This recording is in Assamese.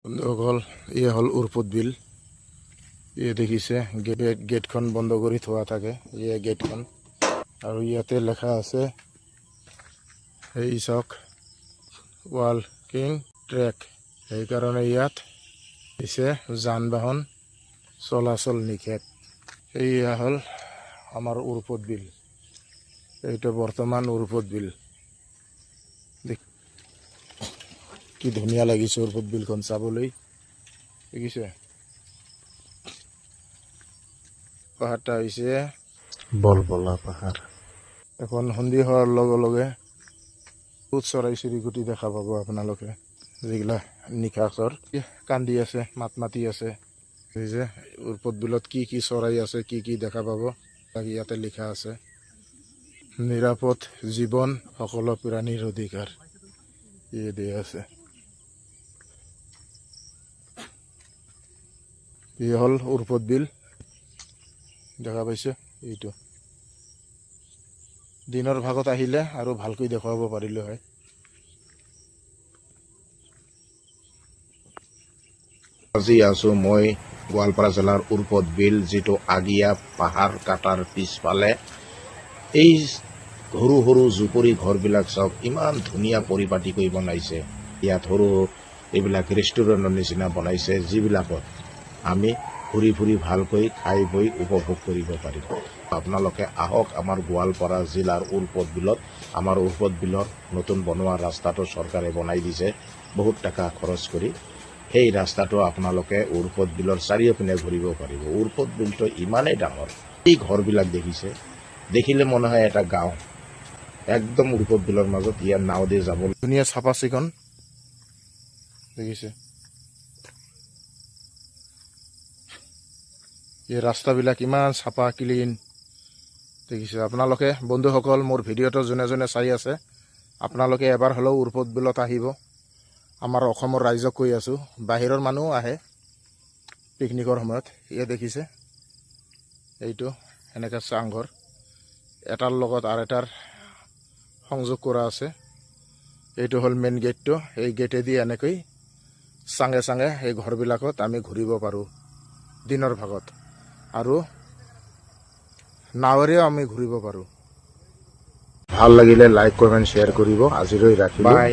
বন্ধুসকল ইয়ে হল উৰপদ বিল। ইয়ে দেখিছে গেটখন বন্ধ কৰি থোৱা থাকে, ইয়ে গেটখন। আৰু ইয়াতে লেখা আছে এই চাওক ৱাকিং ট্ৰেক। সেইকাৰণে ইয়াত দিছে যান বাহন চলাচল নিষেধ। এয়া হল আমাৰ উৰপদ বিল। এইটো বৰ্তমান উৰপদ বিল। কি ধুনীয়া লাগিছে উৰপদ বিলখন চাবলৈ, দেখিছে। পাহাৰটা হৈছে বলবলা পাহাৰ। এখন সন্ধিয়া হোৱাৰ লগে লগে বহুত চৰাই চিৰিকটি দেখা পাব আপোনালোকে, যিগিলা নিশাচৰ কান্দি আছে, মাত মাতি আছে। এই যে উৰপদ বিলত কি কি চৰাই আছে, কি কি দেখা পাব ইয়াতে লিখা আছে। নিৰাপদ জীৱন সকলো প্ৰাণীৰ অধিকাৰ, ইয়ে দিয়া আছে। ইয়ে হল উৰপদ বিল, দেখা পাইছে। এইটো দিনৰ ভাগত আহিলে আৰু ভালকৈ দেখুৱাব পাৰিলো হয়। আজি আছো মই গোৱালপাৰা জিলাৰ উৰপদ বিল, যিটো আগিয়া পাহাৰ কাটাৰ পিছফালে। এই সৰু সৰু জুপুৰি ঘৰবিলাক চাওক, ইমান ধুনীয়া পৰিপাটিকৈ বনাইছে। ইয়াত সৰু এইবিলাক ৰেষ্টুৰেণ্টৰ নিচিনা বনাইছে, যিবিলাকত আমি ঘূৰি ফুৰি ভালকৈ খাই বৈ উপভোগ কৰিব পাৰিম। আপোনালোকে আহক আমাৰ গোৱালপাৰা জিলাৰ উৰপদ বিলত। আমাৰ উৰপদ বিলত নতুন বনোৱা ৰাস্তাটো চৰকাৰে বনাই দিছে বহুত টকা খৰচ কৰি। সেই ৰাস্তাটো আপোনালোকে উৰপদ বিলৰ চাৰিওপিনে ঘূৰিব পাৰিব। উৰপদ বিলটো ইমানেই ডাঙৰ, এই ঘৰবিলাক দেখিছে, দেখিলে মনে হয় এটা গাঁও। একদম উৰপদ বিলৰ মাজত ইয়াৰ নাও দিয়ে যাব। ধুনীয়া চাফা চিকুণ দেখিছে। এই ৰাস্তাবিলাক ইমান চাফা ক্লিন দেখিছে। আপোনালোকে বন্ধুসকল, মোৰ ভিডিঅ'টো যোনে যোনে চাই আছে, আপোনালোকে এবাৰ হ'লেও উৰপদ বিলত আহিব। আমাৰ অসমৰ ৰাইজক কৈ আছোঁ, বাহিৰৰ মানুহো আহে পিকনিকৰ সময়ত। ইয়ে দেখিছে, এইটো এনেকৈ চাংঘৰ এটাৰ লগত আৰু এটাৰ সংযোগ কৰা আছে। এইটো হ'ল মেইন গেটটো। এই গেটেদি এনেকৈ চাঙে চাঙে এই ঘৰবিলাকত আমি ঘূৰিব পাৰোঁ দিনৰ ভাগত, আৰু নাৱেৰেও আমি ঘূৰিব পাৰোঁ। ভাল লাগিলে লাইক কমেণ্ট শ্বেয়াৰ কৰিব। আজিলৈ ৰাখিলোঁ, বাই।